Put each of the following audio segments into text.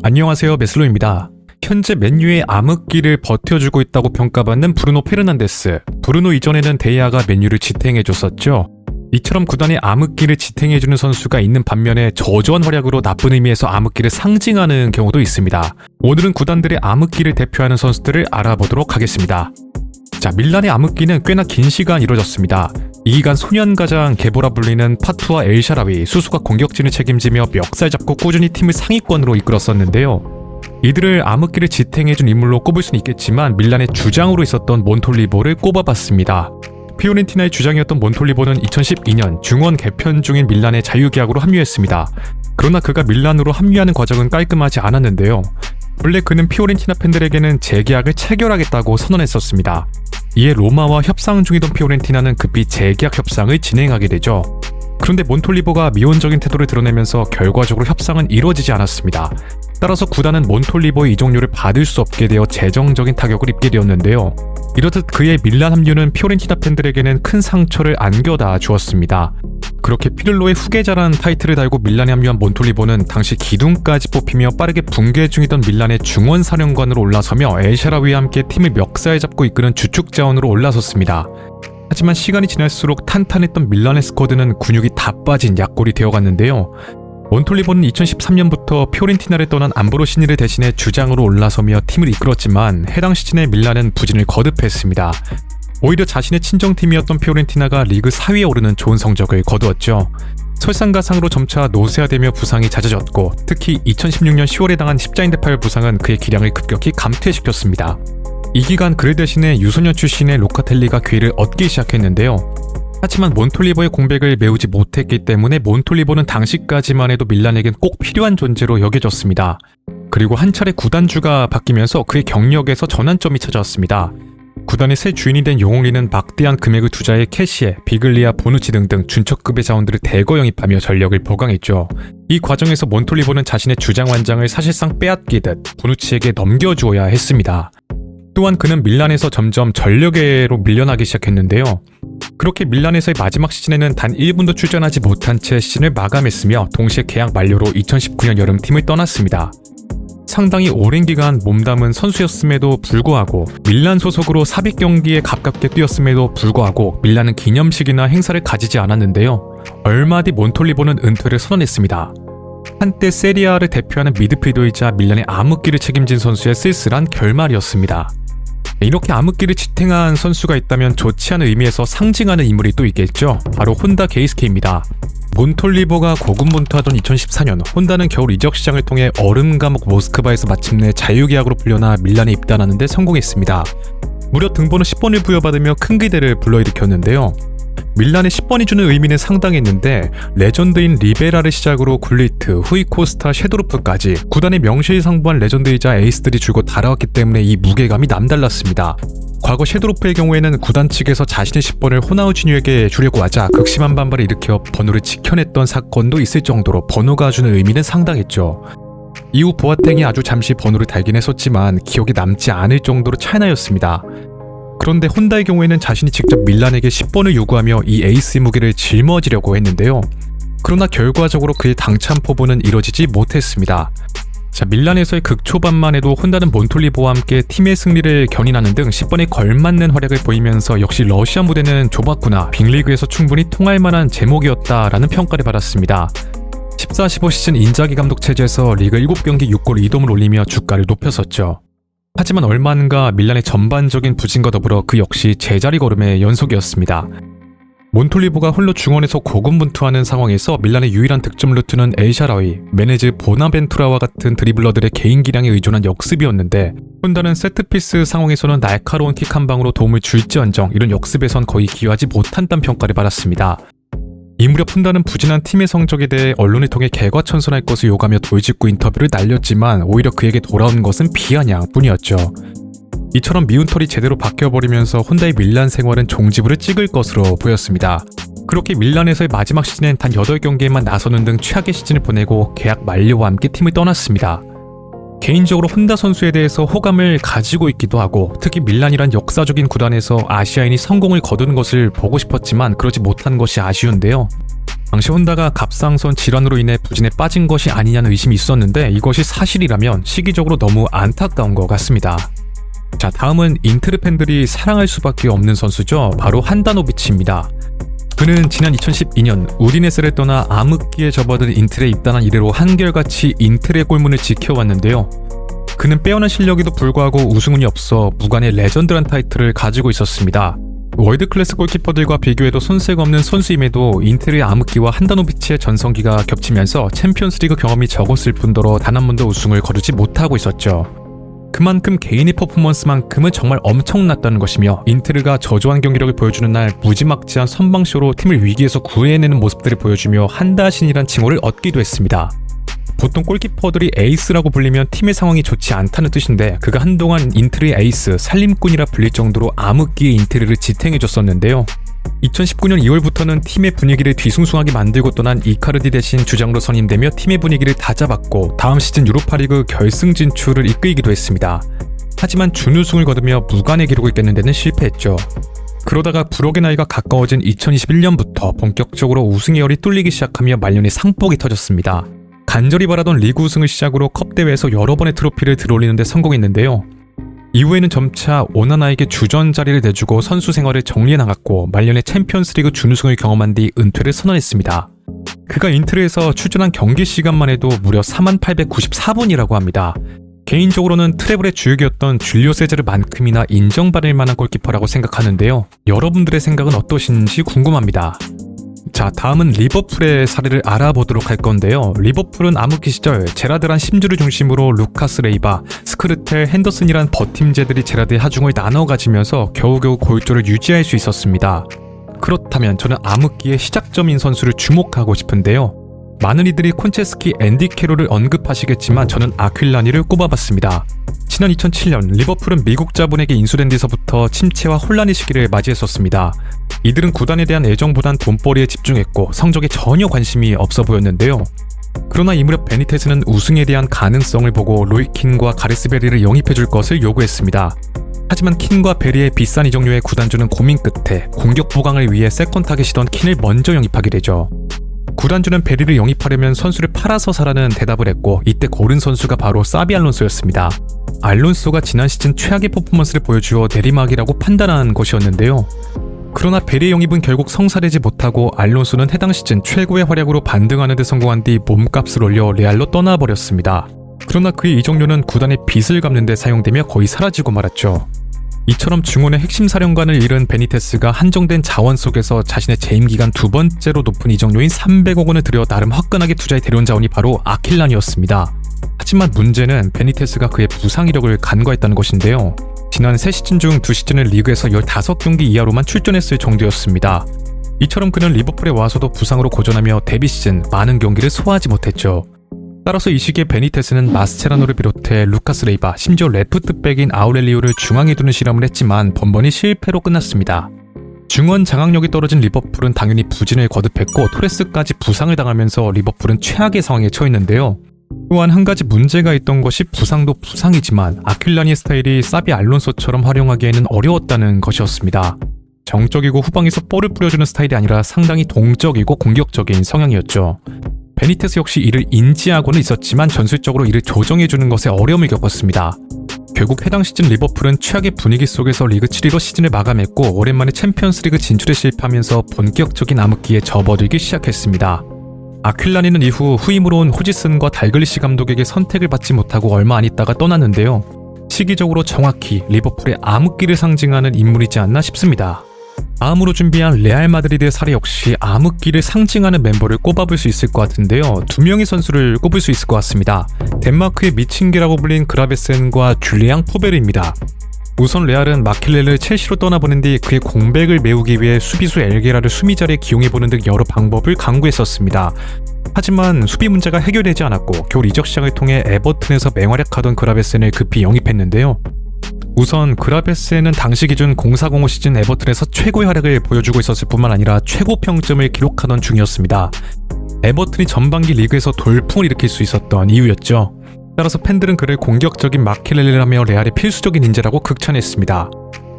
안녕하세요, 메슬로입니다. 현재 맨유의 암흑기를 버텨주고 있다고 평가받는 브루노 페르난데스. 브루노 이전에는 데이아가 맨유를 지탱해줬었죠. 이처럼 구단의 암흑기를 지탱해주는 선수가 있는 반면에 저조한 활약으로 나쁜 의미에서 암흑기를 상징하는 경우도 있습니다. 오늘은 구단들의 암흑기를 대표하는 선수들을 알아보도록 하겠습니다. 자, 밀란의 암흑기는 꽤나 긴 시간 이뤄졌습니다. 이 기간 소년가장 계보라 불리는 파투와 엘샤라위, 수수가 공격진을 책임지며 멱살 잡고 꾸준히 팀을 상위권으로 이끌었었는데요. 이들을 암흑기를 지탱해준 인물로 꼽을 수는 있겠지만 밀란의 주장으로 있었던 몬톨리보를 꼽아봤습니다. 피오렌티나의 주장이었던 몬톨리보는 2012년 중원 개편 중인 밀란의 자유계약으로 합류했습니다. 그러나 그가 밀란으로 합류하는 과정은 깔끔하지 않았는데요. 원래 그는 피오렌티나 팬들에게는 재계약을 체결하겠다고 선언했었습니다. 이에 로마와 협상 중이던 피오렌티나는 급히 재계약 협상을 진행하게 되죠. 그런데 몬톨리보가 미온적인 태도를 드러내면서 결과적으로 협상은 이루어지지 않았습니다. 따라서 구단은 몬톨리보의 이적료를 받을 수 없게 되어 재정적인 타격을 입게 되었는데요. 이렇듯 그의 밀란 합류는 피오렌티나 팬들에게는 큰 상처를 안겨다 주었습니다. 그렇게 피를로의 후계자라는 타이틀을 달고 밀란에 합류한 몬톨리보는 당시 기둥까지 뽑히며 빠르게 붕괴 중이던 밀란의 중원 사령관으로 올라서며 엘샤라위와 함께 팀을 멱살 잡고 이끄는 주축 자원으로 올라섰습니다. 하지만 시간이 지날수록 탄탄했던 밀란의 스쿼드는 근육이 다 빠진 약골이 되어갔는데요. 몬톨리보는 2013년부터 피오렌티나를 떠난 암브로시니를 대신해 주장으로 올라서며 팀을 이끌었지만 해당 시즌에 밀란은 부진을 거듭했습니다. 오히려 자신의 친정팀이었던 피오렌티나가 리그 4위에 오르는 좋은 성적을 거두었죠. 설상가상으로 점차 노쇠화되며 부상이 잦아졌고 특히 2016년 10월에 당한 십자인대파열 부상은 그의 기량을 급격히 감퇴시켰습니다. 이 기간 그를 대신해 유소년 출신의 로카텔리가 기회를 얻기 시작했는데요. 하지만 몬톨리보의 공백을 메우지 못했기 때문에 몬톨리보는 당시까지만 해도 밀란에겐 꼭 필요한 존재로 여겨졌습니다. 그리고 한 차례 구단주가 바뀌면서 그의 경력에서 전환점이 찾아왔습니다. 구단의 새 주인이 된 용올리는 막대한 금액을 투자해 캐시에, 비글리아, 보누치 등등 준척급의 자원들을 대거 영입하며 전력을 보강했죠. 이 과정에서 몬톨리보는 자신의 주장 완장을 사실상 빼앗기듯 보누치에게 넘겨주어야 했습니다. 또한 그는 밀란에서 점점 전력외로 밀려나기 시작했는데요. 그렇게 밀란에서의 마지막 시즌에는 단 1분도 출전하지 못한 채 시즌을 마감했으며 동시에 계약 만료로 2019년 여름 팀을 떠났습니다. 상당히 오랜 기간 몸담은 선수였음에도 불구하고 밀란 소속으로 삽입 경기에 가깝게 뛰었음에도 불구하고 밀란은 기념식이나 행사를 가지지 않았는데요. 얼마 뒤 몬톨리보는 은퇴를 선언했습니다. 한때 세리아를 대표하는 미드필더이자 밀란의 암흑기를 책임진 선수의 쓸쓸한 결말이었습니다. 이렇게 암흑기를 지탱한 선수가 있다면 좋지 않은 의미에서 상징하는 인물이 또 있겠죠. 바로 혼다 게이스케입니다. 몬톨리보가 고군분투하던 2014년 혼다는 겨울 이적 시장을 통해 얼음 감옥 모스크바에서 마침내 자유계약으로 풀려나 밀란에 입단하는 데 성공했습니다. 무려 등번호 10번을 부여받으며 큰 기대를 불러일으켰는데요. 밀란의 10번이 주는 의미는 상당했는데 레전드인 리베라를 시작으로 굴리트, 후이코스타, 셰도르프까지 구단의 명실상부한 레전드이자 에이스들이 줄곧 달아왔기 때문에 이 무게감이 남달랐습니다. 과거 셰도르프의 경우에는 구단 측에서 자신의 10번을 호나우지뉴에게 주려고 하자 극심한 반발을 일으켜 번호를 지켜냈던 사건도 있을 정도로 번호가 주는 의미는 상당했죠. 이후 보아탱이 아주 잠시 번호를 달긴 했었지만 기억에 남지 않을 정도로 찰나였습니다. 그런데 혼다의 경우에는 자신이 직접 밀란에게 10번을 요구하며 이 에이스의 무게를 짊어지려고 했는데요. 그러나 결과적으로 그의 당찬 포부는 이뤄지지 못했습니다. 자, 밀란에서의 극초반만 해도 혼다는 몬톨리보와 함께 팀의 승리를 견인하는 등 10번에 걸맞는 활약을 보이면서 역시 러시아 무대는 좁았구나, 빅리그에서 충분히 통할 만한 제목이었다라는 평가를 받았습니다. 14-15 시즌 인자기 감독 체제에서 리그 7경기 6골 2도움을 올리며 주가를 높였었죠. 하지만 얼마 안가 밀란의 전반적인 부진과 더불어 그 역시 제자리 걸음의 연속이었습니다. 몬톨리보가 홀로 중원에서 고군분투하는 상황에서 밀란의 유일한 득점 루트는 엘샤라위, 메네즈, 보나벤투라와 같은 드리블러들의 개인 기량에 의존한 역습이었는데 혼다는 세트피스 상황에서는 날카로운 킥 한 방으로 도움을 줄지언정 이런 역습에선 거의 기여하지 못한다는 평가를 받았습니다. 이 무렵 혼다는 부진한 팀의 성적에 대해 언론을 통해 개과천선할 것을 요구하며 돌직구 인터뷰를 날렸지만 오히려 그에게 돌아온 것은 비아냥뿐이었죠. 이처럼 미운 털이 제대로 박혀버리면서 혼다의 밀란 생활은 종지부를 찍을 것으로 보였습니다. 그렇게 밀란에서의 마지막 시즌엔 단 8경기에만 나서는 등 최악의 시즌을 보내고 계약 만료와 함께 팀을 떠났습니다. 개인적으로 혼다 선수에 대해서 호감을 가지고 있기도 하고 특히 밀란이란 역사적인 구단에서 아시아인이 성공을 거두는 것을 보고 싶었지만 그러지 못한 것이 아쉬운데요. 당시 혼다가 갑상선 질환으로 인해 부진에 빠진 것이 아니냐는 의심이 있었는데 이것이 사실이라면 시기적으로 너무 안타까운 것 같습니다. 자, 다음은 인테르 팬들이 사랑할 수밖에 없는 선수죠. 바로 한다노비치입니다. 그는 지난 2012년 우디네스를 떠나 암흑기에 접어든 인텔에 입단한 이래로 한결같이 인텔의 골문을 지켜왔는데요. 그는 빼어난 실력에도 불구하고 우승운이 없어 무관의 레전드란 타이틀을 가지고 있었습니다. 월드클래스 골키퍼들과 비교해도 손색 없는 선수임에도 인텔의 암흑기와 한다노비치의 전성기가 겹치면서 챔피언스리그 경험이 적었을 뿐더러 단 한 번도 우승을 거두지 못하고 있었죠. 그만큼 개인의 퍼포먼스만큼은 정말 엄청났다는 것이며 인테르가 저조한 경기력을 보여주는 날 무지막지한 선방쇼로 팀을 위기에서 구해내는 모습들을 보여주며 한다신이란 칭호를 얻기도 했습니다. 보통 골키퍼들이 에이스라고 불리면 팀의 상황이 좋지 않다는 뜻인데 그가 한동안 인테르의 에이스, 살림꾼이라 불릴 정도로 암흑기의 인테르를 지탱해줬었는데요. 2019년 2월부터는 팀의 분위기를 뒤숭숭하게 만들고 떠난 이카르디 대신 주장으로 선임되며 팀의 분위기를 다잡았고 다음 시즌 유로파리그 결승 진출을 이끌기도 했습니다. 하지만 준우승을 거두며 무관의 기록을 깨는 데는 실패했죠. 그러다가 불혹의 나이가 가까워진 2021년부터 본격적으로 우승의 열이 뚫리기 시작하며 말년에 상복이 터졌습니다. 간절히 바라던 리그 우승을 시작으로 컵 대회에서 여러 번의 트로피를 들어올리는 데 성공했는데요. 이후에는 점차 오나나에게 주전 자리를 내주고 선수 생활을 정리해 나갔고 말년에 챔피언스리그 준우승을 경험한 뒤 은퇴를 선언했습니다. 그가 인트르에서 출전한 경기 시간만 해도 무려 4894분이라고 합니다. 개인적으로는 트래블의 주역이었던 줄리오 세자르만큼이나 인정받을 만한 골키퍼라고 생각하는데요. 여러분들의 생각은 어떠신지 궁금합니다. 자, 다음은 리버풀의 사례를 알아보도록 할 건데요. 리버풀은 암흑기 시절 제라드란 심주를 중심으로 루카스 레이바, 스크르텔, 핸더슨이란 버팀제들이 제라드의 하중을 나눠 가지면서 겨우겨우 골조를 유지할 수 있었습니다. 그렇다면 저는 암흑기의 시작점인 선수를 주목하고 싶은데요. 많은 이들이 콘체스키, 앤디 캐롤을 언급하시겠지만 저는 아퀼라니를 꼽아봤습니다. 지난 2007년 리버풀은 미국 자본에게 인수된 뒤서부터 침체와 혼란의 시기를 맞이했었습니다. 이들은 구단에 대한 애정보단 돈벌이에 집중했고 성적에 전혀 관심이 없어 보였는데요. 그러나 이 무렵 베니테스는 우승에 대한 가능성을 보고 로이 킨과 가레스 베리를 영입해줄 것을 요구했습니다. 하지만 킨과 베리의 비싼 이적료에 구단주는 고민 끝에 공격 보강을 위해 세컨 타겟이던 킨을 먼저 영입하게 되죠. 구단주는 베리를 영입하려면 선수를 팔아서 사라는 대답을 했고 이때 고른 선수가 바로 사비 알론소였습니다. 알론소가 지난 시즌 최악의 퍼포먼스를 보여주어 내리막이라고 판단한 것이었는데요. 그러나 베리의 영입은 결국 성사되지 못하고 알론소는 해당 시즌 최고의 활약으로 반등하는 데 성공한 뒤 몸값을 올려 레알로 떠나버렸습니다. 그러나 그의 이적료는 구단의 빚을 갚는 데 사용되며 거의 사라지고 말았죠. 이처럼 중원의 핵심 사령관을 잃은 베니테스가 한정된 자원 속에서 자신의 재임 기간 두 번째로 높은 이적료인 300억 원을 들여 나름 화끈하게 투자해 데려온 자원이 바로 아킬란이었습니다. 하지만 문제는 베니테스가 그의 부상 이력을 간과했다는 것인데요. 지난 3시즌 중 2시즌을 리그에서 15경기 이하로만 출전했을 정도였습니다. 이처럼 그는 리버풀에 와서도 부상으로 고전하며 데뷔 시즌 많은 경기를 소화하지 못했죠. 따라서 이 시기에 베니테스는 마스체라노를 비롯해 루카스 레이바, 심지어 레프트백인 아우렐리오를 중앙에 두는 실험을 했지만 번번이 실패로 끝났습니다. 중원 장악력이 떨어진 리버풀은 당연히 부진을 거듭했고 토레스까지 부상을 당하면서 리버풀은 최악의 상황에 처했는데요. 또한 한 가지 문제가 있던 것이 부상도 부상이지만 아퀼라니의 스타일이 사비 알론소처럼 활용하기에는 어려웠다는 것이었습니다. 정적이고 후방에서 볼을 뿌려주는 스타일이 아니라 상당히 동적이고 공격적인 성향이었죠. 베니테스 역시 이를 인지하고는 있었지만 전술적으로 이를 조정해주는 것에 어려움을 겪었습니다. 결국 해당 시즌 리버풀은 최악의 분위기 속에서 리그 7위로 시즌을 마감했고 오랜만에 챔피언스리그 진출에 실패하면서 본격적인 암흑기에 접어들기 시작했습니다. 아퀼라니는 이후 후임으로 온 호지슨과 달글리시 감독에게 선택을 받지 못하고 얼마 안 있다가 떠났는데요. 시기적으로 정확히 리버풀의 암흑기를 상징하는 인물이지 않나 싶습니다. 다음으로 준비한 레알 마드리드의 사례 역시 암흑기를 상징하는 멤버를 꼽아볼 수 있을 것 같은데요. 두 명의 선수를 꼽을 수 있을 것 같습니다. 덴마크의 미친개라고 불린 그라베센과 줄리앙 포베르입니다. 우선 레알은 마켈렐을 첼시로 떠나보낸 뒤 그의 공백을 메우기 위해 수비수 엘게라를 수미자리에 기용해보는 등 여러 방법을 강구했었습니다. 하지만 수비 문제가 해결되지 않았고 겨울 이적 시장을 통해 에버튼에서 맹활약하던 그라베센을 급히 영입했는데요. 우선 그라베센은 당시 기준 0405 시즌 에버튼에서 최고의 활약을 보여주고 있었을 뿐만 아니라 최고 평점을 기록하던 중이었습니다. 에버튼이 전반기 리그에서 돌풍을 일으킬 수 있었던 이유였죠. 따라서 팬들은 그를 공격적인 마켈렐이라며 레알의 필수적인 인재라고 극찬했습니다.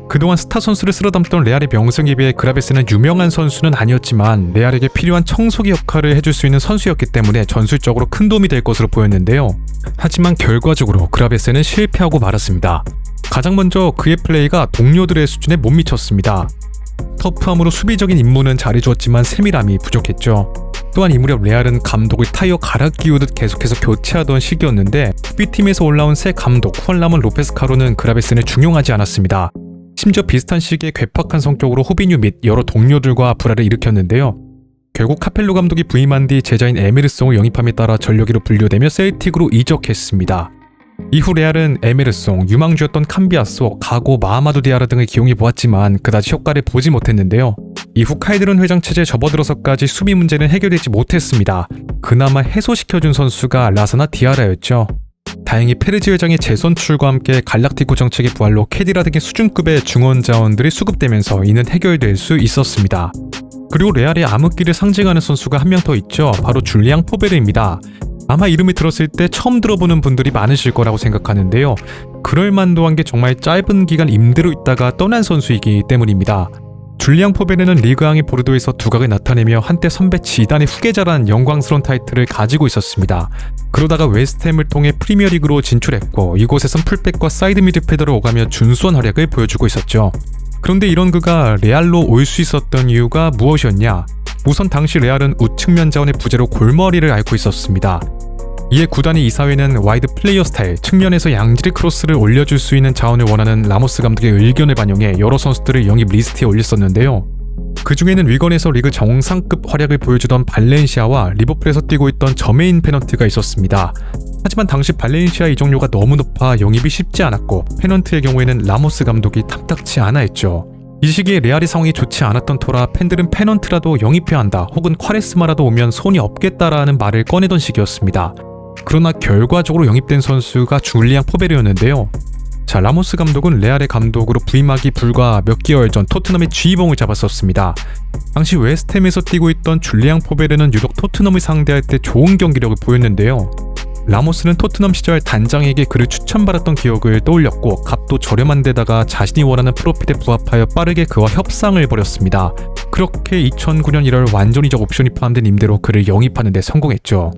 그동안 스타 선수를 쓸어담던 레알의 명성에 비해 그라베스는 유명한 선수는 아니었지만 레알에게 필요한 청소기 역할을 해줄 수 있는 선수였기 때문에 전술적으로 큰 도움이 될 것으로 보였는데요. 하지만 결과적으로 그라베스는 실패하고 말았습니다. 가장 먼저 그의 플레이가 동료들의 수준에 못 미쳤습니다. 터프함으로 수비적인 임무는 잘해주었지만 세밀함이 부족했죠. 또한 이 무렵 레알은 감독을 타이어 갈아 끼우듯 계속해서 교체하던 시기였는데 수비팀에서 올라온 새 감독 후안 라몬 로페스 카로는 그라베스를 중용하지 않았습니다. 심지어 비슷한 시기에 괴팍한 성격으로 호비뉴 및 여러 동료들과 불화를 일으켰는데요. 결국 카펠로 감독이 부임한 뒤 제자인 에메르송을 영입함에 따라 전력으로 분류되며 셀틱으로 이적했습니다. 이후 레알은 에메르송, 유망주였던 캄비아소, 가고, 마하마두 디아라 등을 기용해 보았지만 그다지 효과를 보지 못했는데요. 이후 카이드론 회장 체제에 접어들어서까지 수비 문제는 해결되지 못했습니다. 그나마 해소시켜준 선수가 라사나 디아라였죠. 다행히 페르지 회장의 재선출과 함께 갈락티코 정책의 부활로 캐디라 등의 수준급의 중원 자원들이 수급되면서 이는 해결될 수 있었습니다. 그리고 레알의 암흑기를 상징하는 선수가 한 명 더 있죠. 바로 줄리앙 포베르입니다. 아마 이름을 들었을 때 처음 들어보는 분들이 많으실 거라고 생각하는데요. 그럴만도 한 게 정말 짧은 기간 임대로 있다가 떠난 선수이기 때문입니다. 줄리앙 포베르는 리그왕의 보르도에서 두각을 나타내며 한때 선배 지단의 후계자란 영광스러운 타이틀을 가지고 있었습니다. 그러다가 웨스트햄을 통해 프리미어리그로 진출했고 이곳에선 풀백과 사이드 미드필더를 오가며 준수한 활약을 보여주고 있었죠. 그런데 이런 그가 레알로 올 수 있었던 이유가 무엇이었냐? 우선 당시 레알은 우측면 자원의 부재로 골머리를 앓고 있었습니다. 이에 구단의 이사회는 와이드 플레이어 스타일, 측면에서 양질의 크로스를 올려줄 수 있는 자원을 원하는 라모스 감독의 의견을 반영해 여러 선수들을 영입 리스트에 올렸었는데요. 그 중에는 위건에서 리그 정상급 활약을 보여주던 발렌시아와 리버풀에서 뛰고 있던 저메인 페넌트가 있었습니다. 하지만 당시 발렌시아 이적료가 너무 높아 영입이 쉽지 않았고 페넌트의 경우에는 라모스 감독이 탐탁치 않아 했죠. 이 시기에 레알의 상황이 좋지 않았던 터라 팬들은 페넌트라도 영입해야 한다 혹은 콰레스마라도 오면 손이 없겠다라는 말을 꺼내던 시기였습니다. 그러나 결과적으로 영입된 선수가 줄리앙 포베르였는데요. 자, 라모스 감독은 레알의 감독으로 부임하기 불과 몇 개월 전 토트넘의 쥐봉을 잡았었습니다. 당시 웨스트햄에서 뛰고 있던 줄리앙 포베르는 유독 토트넘을 상대할 때 좋은 경기력을 보였는데요. 라모스는 토트넘 시절 단장에게 그를 추천받았던 기억을 떠올렸고 값도 저렴한 데다가 자신이 원하는 프로필에 부합하여 빠르게 그와 협상을 벌였습니다. 그렇게 2009년 1월 완전이적 옵션이 포함된 임대로 그를 영입하는 데 성공했죠.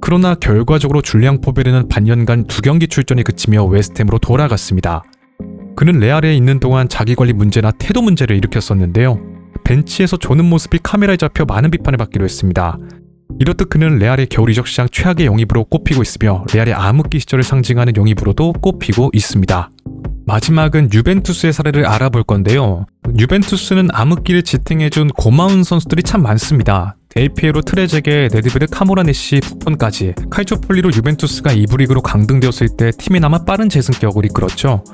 그러나 결과적으로 줄리앙 포베르는 반년간 2경기 출전에 그치며 웨스트햄으로 돌아갔습니다. 그는 레알에 있는 동안 자기관리 문제나 태도 문제를 일으켰었는데요. 벤치에서 조는 모습이 카메라에 잡혀 많은 비판을 받기도 했습니다. 이렇듯 그는 레알의 겨울 이적 시장 최악의 영입으로 꼽히고 있으며 레알의 암흑기 시절을 상징하는 영입으로도 꼽히고 있습니다. 마지막은 유벤투스의 사례를 알아볼 건데요. 유벤투스는 암흑기를 지탱해준 고마운 선수들이 참 많습니다. 델피에로, 트레제게, 네드베르, 카모라네시, 부폰까지. 칼초폴리로 유벤투스가 2부 리그로 강등되었을 때 팀에나마 빠른 재승격을 이끌었죠.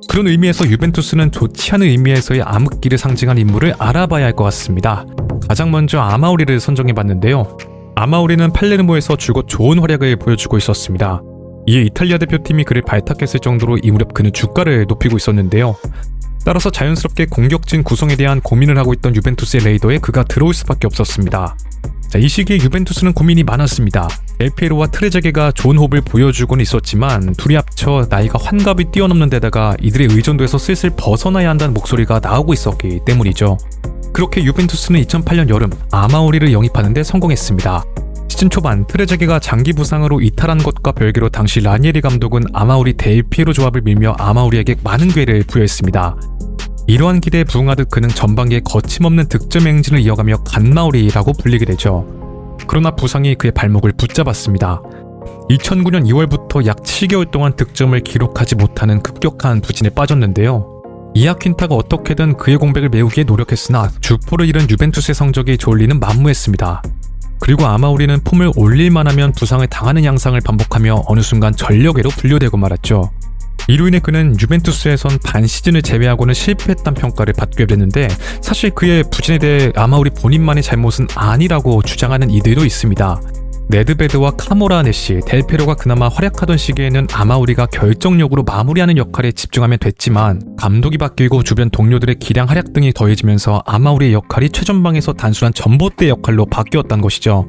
그런 의미에서 유벤투스는 좋지 않은 의미에서의 암흑기를 상징한 인물을 알아봐야 할 것 같습니다. 가장 먼저 아마우리를 선정해봤는데요. 아마우리는 팔레르모에서 줄곧 좋은 활약을 보여주고 있었습니다. 이에 이탈리아 대표팀이 그를 발탁했을 정도로 이 무렵 그는 주가를 높이고 있었는데요. 따라서 자연스럽게 공격진 구성에 대한 고민을 하고 있던 유벤투스의 레이더에 그가 들어올 수밖에 없었습니다. 자, 이 시기에 유벤투스는 고민이 많았습니다. 엘피에로와 트레제게가 좋은 호흡을 보여주고는 있었지만 둘이 합쳐 나이가 환갑이 뛰어넘는 데다가 이들의 의존도에서 슬슬 벗어나야 한다는 목소리가 나오고 있었기 때문이죠. 그렇게 유벤투스는 2008년 여름 아마우리를 영입하는 데 성공했습니다. 시즌 초반 트레제게가 장기 부상으로 이탈한 것과 별개로 당시 라니에리 감독은 아마우리 델피에로 조합을 밀며 아마우리에게 많은 기회를 부여했습니다. 이러한 기대에 부응하듯 그는 전반기에 거침없는 득점 행진을 이어가며 간마우리라고 불리게 되죠. 그러나 부상이 그의 발목을 붙잡았습니다. 2009년 2월부터 약 7개월 동안 득점을 기록하지 못하는 급격한 부진에 빠졌는데요. 이아퀸타가 어떻게든 그의 공백을 메우기에 노력했으나 주포를 잃은 유벤투스의 성적이 졸리는 만무했습니다. 그리고 아마우리는 폼을 올릴만 하면 부상을 당하는 양상을 반복하며 어느 순간 전력외로 분류되고 말았죠. 이로 인해 그는 유벤투스에선 반 시즌을 제외하고는 실패했다는 평가를 받게 됐는데 사실 그의 부진에 대해 아마우리 본인만의 잘못은 아니라고 주장하는 이들도 있습니다. 네드베드와 카모라네시, 델페로가 그나마 활약하던 시기에는 아마우리가 결정력으로 마무리하는 역할에 집중하면 됐지만 감독이 바뀌고 주변 동료들의 기량 활약 등이 더해지면서 아마우리의 역할이 최전방에서 단순한 전봇대 역할로 바뀌었다는 것이죠.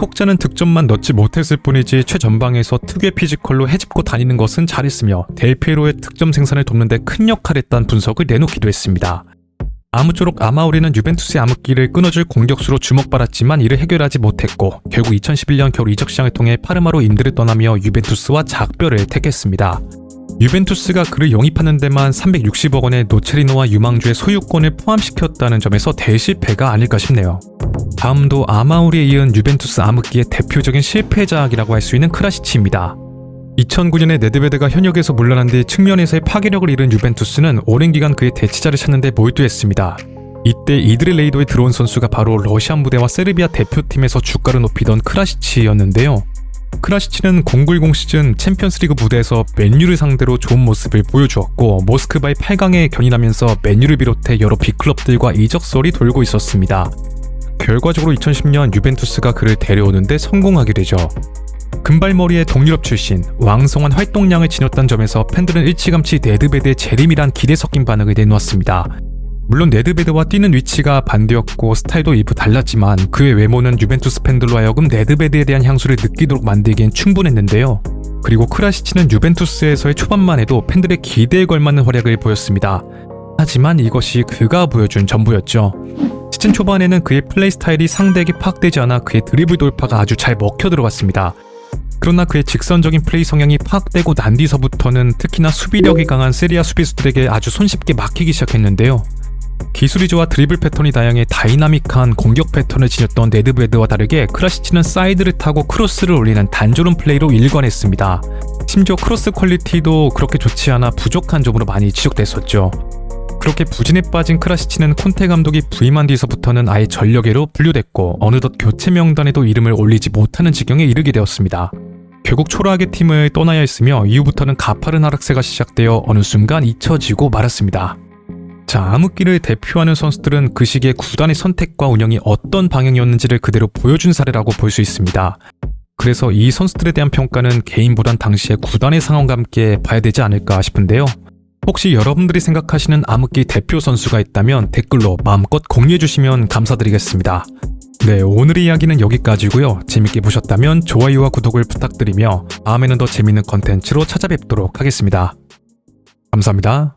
혹자는 득점만 넣지 못했을 뿐이지 최전방에서 특유의 피지컬로 헤집고 다니는 것은 잘했으며 델피에로의 득점 생산을 돕는 데 큰 역할을 했다는 분석을 내놓기도 했습니다. 아무쪼록 아마우리는 유벤투스의 암흑기를 끊어줄 공격수로 주목받았지만 이를 해결하지 못했고 결국 2011년 겨울 이적 시장을 통해 파르마로 임대를 떠나며 유벤투스와 작별을 택했습니다. 유벤투스가 그를 영입하는 데만 360억 원의 노체리노와 유망주의 소유권을 포함시켰다는 점에서 대실패가 아닐까 싶네요. 다음도 아마우리에 이은 유벤투스 암흑기의 대표적인 실패작이라고 할 수 있는 크라시치입니다. 2009년에 네드베드가 현역에서 물러난 뒤 측면에서의 파괴력을 잃은 유벤투스는 오랜 기간 그의 대치자를 찾는 데 몰두했습니다. 이때 이들의 레이더에 들어온 선수가 바로 러시아 무대와 세르비아 대표팀에서 주가를 높이던 크라시치였는데요. 크라시치는 0910 시즌 챔피언스리그 무대에서 맨유를 상대로 좋은 모습을 보여주었고 모스크바의 8강에 견인하면서 맨유를 비롯해 여러 빅클럽들과 이적설이 돌고 있었습니다. 결과적으로 2010년 유벤투스가 그를 데려오는데 성공하게 되죠. 금발머리의 동유럽 출신, 왕성한 활동량을 지녔다는 점에서 팬들은 일찌감치 네드베드의 재림이란 기대 섞인 반응을 내놓았습니다. 물론 네드베드와 뛰는 위치가 반대였고 스타일도 일부 달랐지만 그의 외모는 유벤투스 팬들로 하여금 네드베드에 대한 향수를 느끼도록 만들기엔 충분했는데요. 그리고 크라시치는 유벤투스에서의 초반만 해도 팬들의 기대에 걸맞는 활약을 보였습니다. 하지만 이것이 그가 보여준 전부였죠. 시즌 초반에는 그의 플레이 스타일이 상대에게 파악되지 않아 그의 드리블 돌파가 아주 잘 먹혀 들어갔습니다. 그러나 그의 직선적인 플레이 성향이 파악되고 난 뒤서부터는 특히나 수비력이 강한 세리아 수비수들에게 아주 손쉽게 막히기 시작했는데요. 기술이 좋아 드리블 패턴이 다양해 다이나믹한 공격 패턴을 지녔던 네드베드와 다르게 크라시치는 사이드를 타고 크로스를 올리는 단조로운 플레이로 일관했습니다. 심지어 크로스 퀄리티도 그렇게 좋지 않아 부족한 점으로 많이 지적됐었죠. 그렇게 부진에 빠진 크라시치는 콘테 감독이 부임한 뒤서부터는 아예 전력외로 분류됐고 어느덧 교체 명단에도 이름을 올리지 못하는 지경에 이르게 되었습니다. 결국 초라하게 팀을 떠나야 했으며 이후부터는 가파른 하락세가 시작되어 어느 순간 잊혀지고 말았습니다. 자, 암흑기를 대표하는 선수들은 그 시기에 구단의 선택과 운영이 어떤 방향이었는지를 그대로 보여준 사례라고 볼 수 있습니다. 그래서 이 선수들에 대한 평가는 개인보단 당시의 구단의 상황과 함께 봐야 되지 않을까 싶은데요. 혹시 여러분들이 생각하시는 암흑기 대표 선수가 있다면 댓글로 마음껏 공유해주시면 감사드리겠습니다. 네, 오늘의 이야기는 여기까지고요. 재밌게 보셨다면 좋아요와 구독을 부탁드리며 다음에는 더 재밌는 컨텐츠로 찾아뵙도록 하겠습니다. 감사합니다.